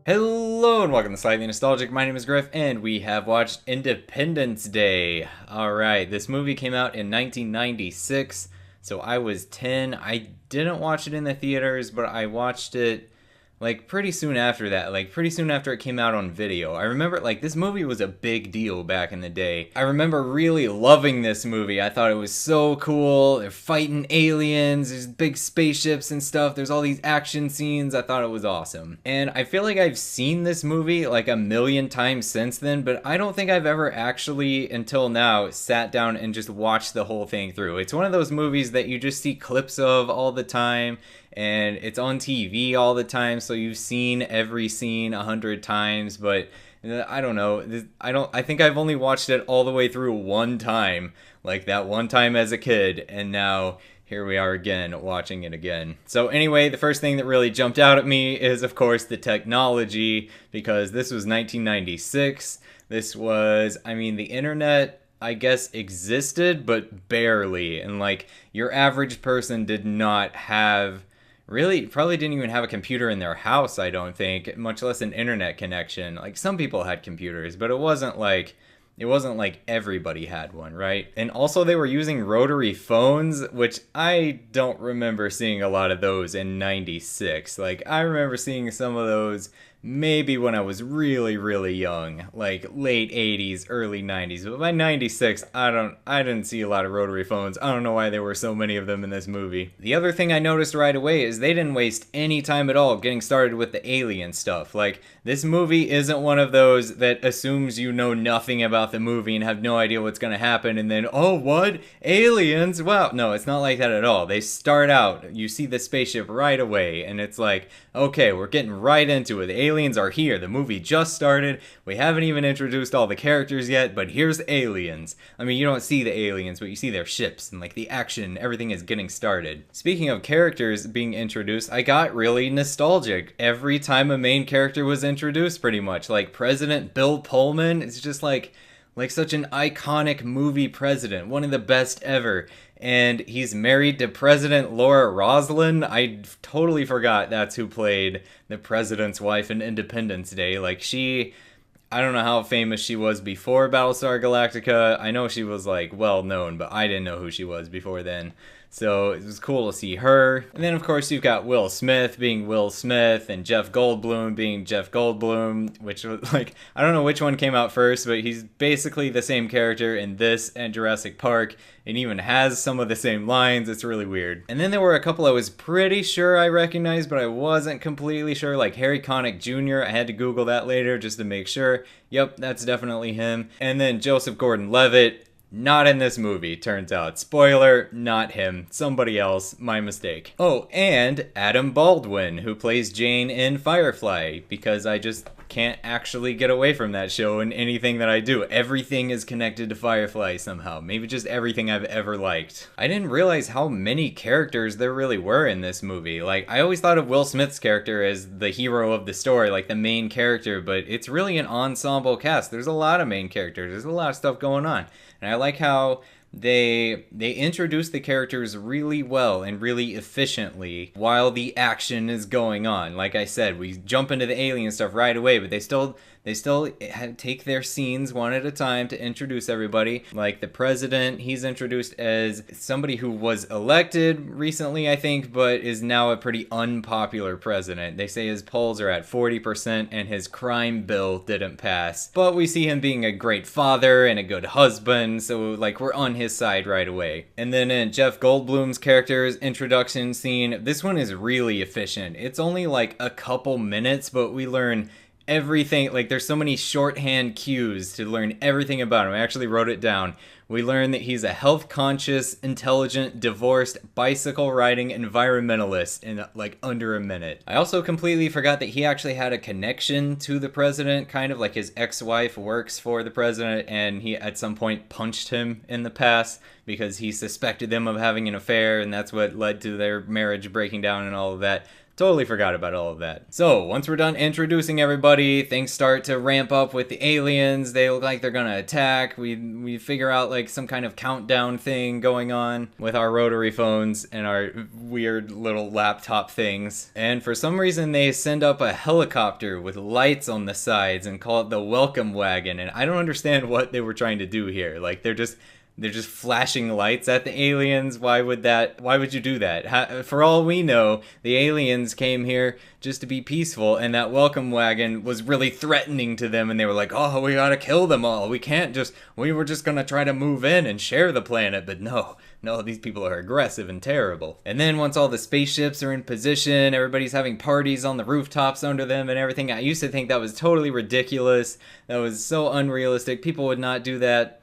Hello and welcome to Slightly Nostalgic. My name is Griff, and we have watched Independence Day. Alright, this movie came out in 1996, so I was 10. I didn't watch it in the theaters, but I watched it pretty soon after that, pretty soon after it came out on video. I remember this movie was a big deal back in the day. I remember really loving this movie. I thought it was so cool. They're fighting aliens, there's big spaceships and stuff. There's all these action scenes. I thought it was awesome. And I feel like I've seen this movie like a million times since then, but I don't think I've ever actually until now sat down and just watched the whole thing through. It's one of those movies that you just see clips of all the time, and it's on TV all the time, so you've seen every scene 100 times. But I don't know. I think I've only watched it all the way through one time, like that one time as a kid, and now here we are again watching it again. So anyway, the first thing that really jumped out at me is, of course, the technology, because this was 1996. This was, the internet, I guess, existed, but barely. And your average person did not have, really, probably didn't even have a computer in their house, I don't think, much less an internet connection. Like, some people had computers, but it wasn't like everybody had one, right? And also they were using rotary phones, which I don't remember seeing a lot of those in 96. Like, I remember seeing some of those maybe when I was really, really young, like late 80s, early 90s. But by 96, I didn't see a lot of rotary phones. I don't know why there were so many of them in this movie. The other thing I noticed right away is they didn't waste any time at all getting started with the alien stuff. Like, this movie isn't one of those that assumes you know nothing about the movie and have no idea what's going to happen and then, oh, what? Aliens? Wow. No, it's not like that at all. They start out, you see the spaceship right away, and it's like, okay, we're getting right into it. The aliens are here. The movie just started. We haven't even introduced all the characters yet, but here's aliens. I mean, you don't see the aliens, but you see their ships and the action. Everything is getting started. Speaking of characters being introduced, I got really nostalgic every time a main character was introduced, pretty much. Like President Bill Pullman, it's just like such an iconic movie president, one of the best ever. And he's married to President Laura Roslin. I totally forgot that's who played the president's wife in Independence Day. I don't know how famous she was before Battlestar Galactica. I know she was well known, but I didn't know who she was before then. So it was cool to see her. And then of course you've got Will Smith being Will Smith and Jeff Goldblum being Jeff Goldblum, which was I don't know which one came out first, but he's basically the same character in this and Jurassic Park, and even has some of the same lines. It's really weird. And then there were a couple I was pretty sure I recognized, but I wasn't completely sure, like Harry Connick Jr. I had to Google that later just to make sure. Yep, that's definitely him. And then Joseph Gordon-Levitt, not in this movie, turns out. Spoiler, not him. Somebody else. My mistake. Oh, and Adam Baldwin, who plays Jane in Firefly, because I just can't actually get away from that show in anything that I do. Everything is connected to Firefly somehow. Maybe just everything I've ever liked. I didn't realize how many characters there really were in this movie. I always thought of Will Smith's character as the hero of the story, like the main character, but it's really an ensemble cast. There's a lot of main characters. There's a lot of stuff going on. And I like how they introduce the characters really well and really efficiently while the action is going on. Like I said, we jump into the alien stuff right away, but they still take their scenes one at a time to introduce everybody. Like the president, he's introduced as somebody who was elected recently, I think, but is now a pretty unpopular president. They say his polls are at 40% and his crime bill didn't pass. But we see him being a great father and a good husband, so we're on his side right away. And then in Jeff Goldblum's character's introduction scene, this one is really efficient. It's only a couple minutes, but we learn everything. There's so many shorthand cues to learn everything about him. I actually wrote it down. We learn that he's a health conscious, intelligent, divorced, bicycle riding environmentalist in under a minute. I also completely forgot that he actually had a connection to the president, kind of like his ex-wife works for the president, and he at some point punched him in the past because he suspected them of having an affair, and that's what led to their marriage breaking down and all of that. Totally forgot about all of that. So, once we're done introducing everybody, things start to ramp up with the aliens. They look like they're gonna attack. We figure out like some kind of countdown thing going on with our rotary phones and our weird little laptop things. And for some reason, they send up a helicopter with lights on the sides and call it the welcome wagon. And I don't understand what they were trying to do here. Like, they're just flashing lights at the aliens. Why would you do that? For all we know, the aliens came here just to be peaceful, and that welcome wagon was really threatening to them, and they were like, oh, we gotta kill them all. We were just gonna try to move in and share the planet, but no, these people are aggressive and terrible. And then once all the spaceships are in position, everybody's having parties on the rooftops under them and everything. I used to think that was totally ridiculous. That was so unrealistic. People would not do that.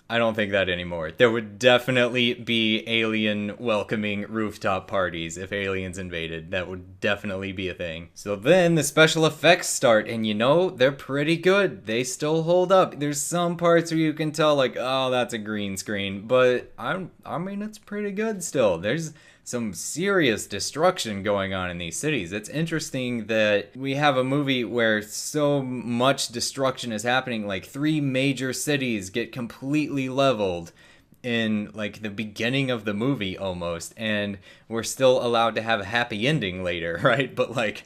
I don't think that anymore. There would definitely be alien welcoming rooftop parties if aliens invaded. That would definitely be a thing. So then the special effects start, and they're pretty good. They still hold up. There's some parts where you can tell like, oh, that's a green screen, but I mean, it's pretty good still. There's some serious destruction going on in these cities. It's interesting that we have a movie where so much destruction is happening, like 3 major cities get completely leveled in like the beginning of the movie almost, and we're still allowed to have a happy ending later, right? But like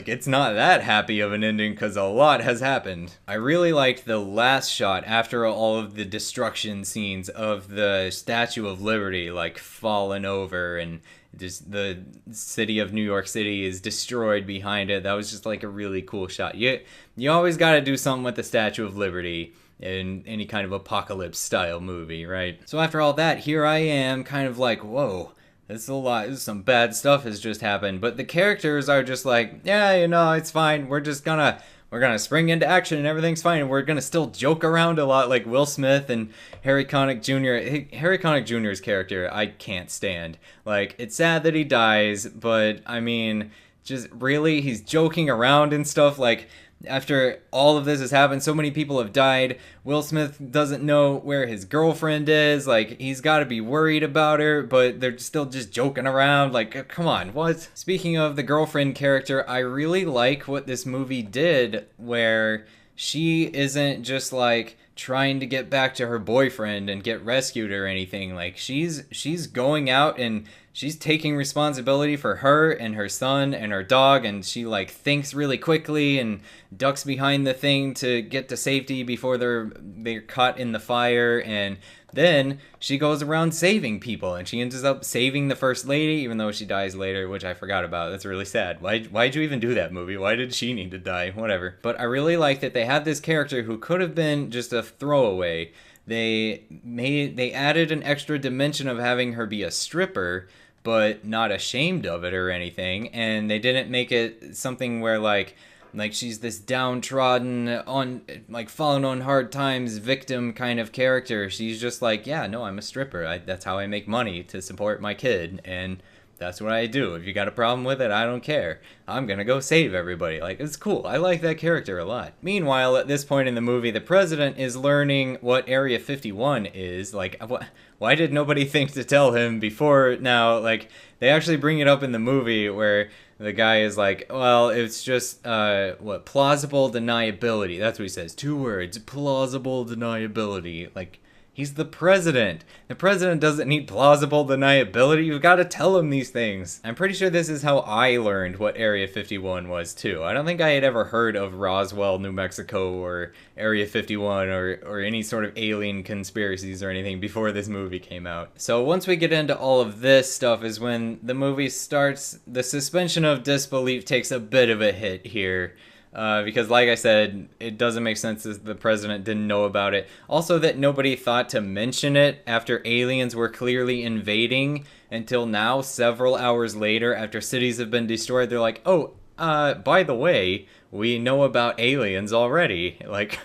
it's not that happy of an ending because a lot has happened. I really liked the last shot after all of the destruction scenes of the Statue of Liberty like falling over and just the city of New York City is destroyed behind it. That was just like a really cool shot. You always got to do something with the Statue of Liberty in any kind of apocalypse style movie, right? So after all that, here I am kind of like, whoa, it's a lot. Some bad stuff has just happened, but the characters are just like, yeah, it's fine. We're gonna spring into action and everything's fine. And we're gonna still joke around a lot, like Will Smith and Harry Connick Jr. Harry Connick Jr.'s character, I can't stand. Like, it's sad that he dies, but I mean, just really, he's joking around and stuff. Like, after all of this has happened, so many people have died. Will Smith doesn't know where his girlfriend is. Like, he's got to be worried about her, but they're still just joking around. Like, come on, what? Speaking of the girlfriend character, I really like what this movie did, where she isn't just like trying to get back to her boyfriend and get rescued or anything. Like, she's going out and she's taking responsibility for her and her son and her dog, and she like thinks really quickly and ducks behind the thing to get to safety before they're caught in the fire. And then she goes around saving people, and she ends up saving the first lady, even though she dies later, which I forgot about. That's really sad. Why'd you even do that, movie? Why did she need to die? Whatever. But I really like that they had this character who could have been just a throwaway. They added an extra dimension of having her be a stripper, but not ashamed of it or anything. And they didn't make it something where like she's this downtrodden, on like falling on hard times victim kind of character. She's just like, yeah, no, I'm a stripper. That's how I make money to support my kid, and that's what I do. If you got a problem with it, I don't care. I'm gonna go save everybody. Like, it's cool. I like that character a lot. Meanwhile, at this point in the movie, the president is learning what Area 51 is. Like, why did nobody think to tell him before now? Like, they actually bring it up in the movie where the guy is like, well, it's just, plausible deniability. That's what he says. 2 words, plausible deniability. Like, he's the president. The president doesn't need plausible deniability. You've got to tell him these things. I'm pretty sure this is how I learned what Area 51 was, too. I don't think I had ever heard of Roswell, New Mexico, or Area 51, or any sort of alien conspiracies or anything before this movie came out. So once we get into all of this stuff is when the movie starts. The suspension of disbelief takes a bit of a hit here. Because like I said, it doesn't make sense that the president didn't know about it. Also that nobody thought to mention it after aliens were clearly invading until now, several hours later, after cities have been destroyed. They're like, oh, by the way, we know about aliens already. Like,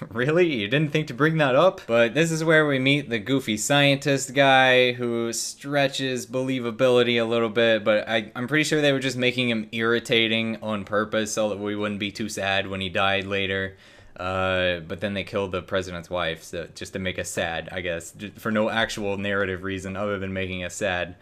really? You didn't think to bring that up? But this is where we meet the goofy scientist guy who stretches believability a little bit, but I'm pretty sure they were just making him irritating on purpose so that we wouldn't be too sad when he died later. But then they killed the president's wife, so just to make us sad, I guess, for no actual narrative reason other than making us sad.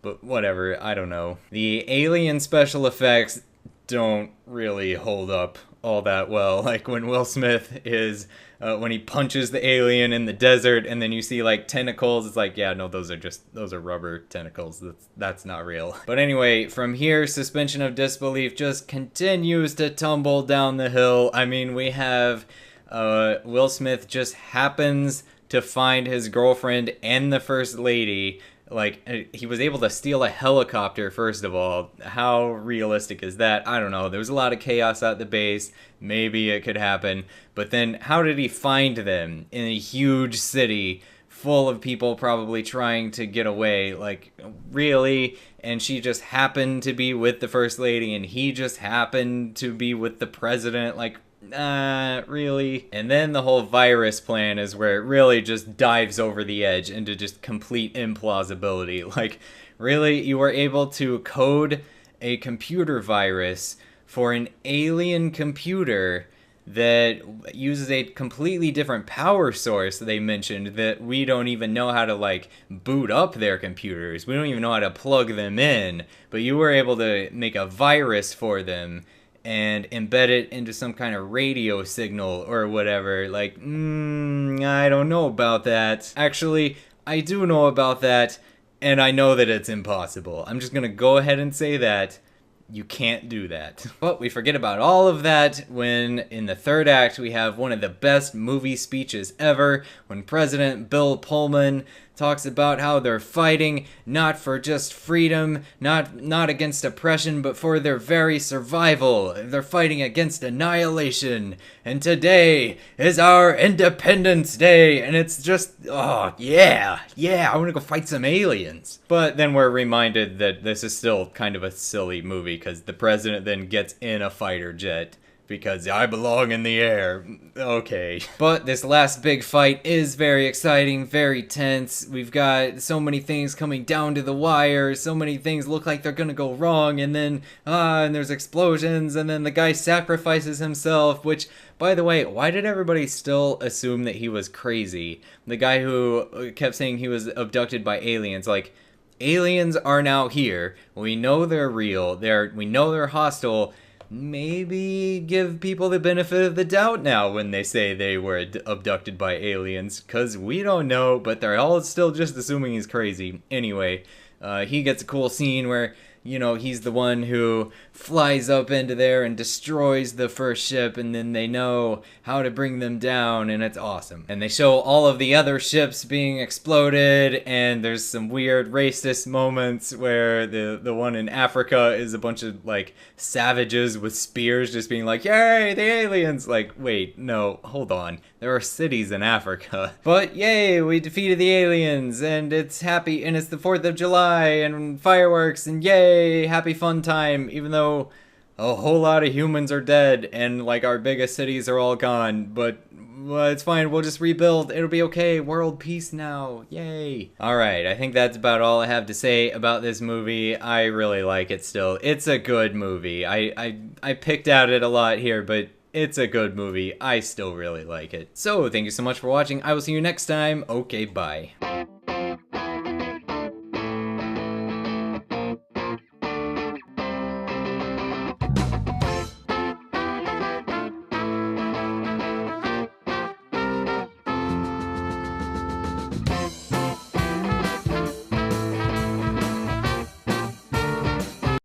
but whatever, I don't know. The alien special effects don't really hold up all that well. Like when Will Smith is when he punches the alien in the desert and then you see like tentacles, it's like, yeah, no, those are rubber tentacles. That's not real. But anyway, from here, suspension of disbelief just continues to tumble down the hill. I mean, we have Will Smith just happens to find his girlfriend and the first lady. Like, he was able to steal a helicopter, first of all. How realistic is that? I don't know. There was a lot of chaos at the base. Maybe it could happen. But then, how did he find them in a huge city full of people probably trying to get away? Like, really? And she just happened to be with the first lady, and he just happened to be with the president? Like, really? And then the whole virus plan is where it really just dives over the edge into just complete implausibility. Like, really? You were able to code a computer virus for an alien computer that uses a completely different power source, they mentioned, that we don't even know how to, like, boot up their computers. We don't even know how to plug them in. But you were able to make a virus for them and embed it into some kind of radio signal or whatever. Like, I don't know about that. Actually, I do know about that, and I know that it's impossible. I'm just gonna go ahead and say that. You can't do that. But we forget about all of that when, in the third act, we have one of the best movie speeches ever, when President Bill Pullman talks about how they're fighting not for just freedom, not against oppression, but for their very survival. They're fighting against annihilation. And today is our Independence Day. And it's just, oh, yeah, I want to go fight some aliens. But then we're reminded that this is still kind of a silly movie because the president then gets in a fighter jet. Because I belong in the air. Okay. But this last big fight is very exciting, very tense. We've got so many things coming down to the wire. So many things look like they're gonna go wrong. And then, and there's explosions. And then the guy sacrifices himself. Which, by the way, why did everybody still assume that he was crazy? The guy who kept saying he was abducted by aliens. Like, aliens are now here. We know they're real. We know they're hostile. Maybe give people the benefit of the doubt now when they say they were abducted by aliens, because we don't know, but they're all still just assuming he's crazy. Anyway, he gets a cool scene where, you know, he's the one who flies up into there and destroys the first ship, and then they know how to bring them down, and it's awesome. And they show all of the other ships being exploded, and there's some weird racist moments where the one in Africa is a bunch of, like, savages with spears just being like, yay, the aliens! Like, wait, no, hold on. There are cities in Africa. But yay, we defeated the aliens, and it's happy, and it's the 4th of July, and fireworks, and yay, happy fun time, even though a whole lot of humans are dead, and, like, our biggest cities are all gone, but it's fine, we'll just rebuild, it'll be okay, world peace now, yay. Alright, I think that's about all I have to say about this movie. I really like it still. It's a good movie. I picked at it a lot here, but it's a good movie. I still really like it. So, thank you so much for watching. I will see you next time. Okay, bye.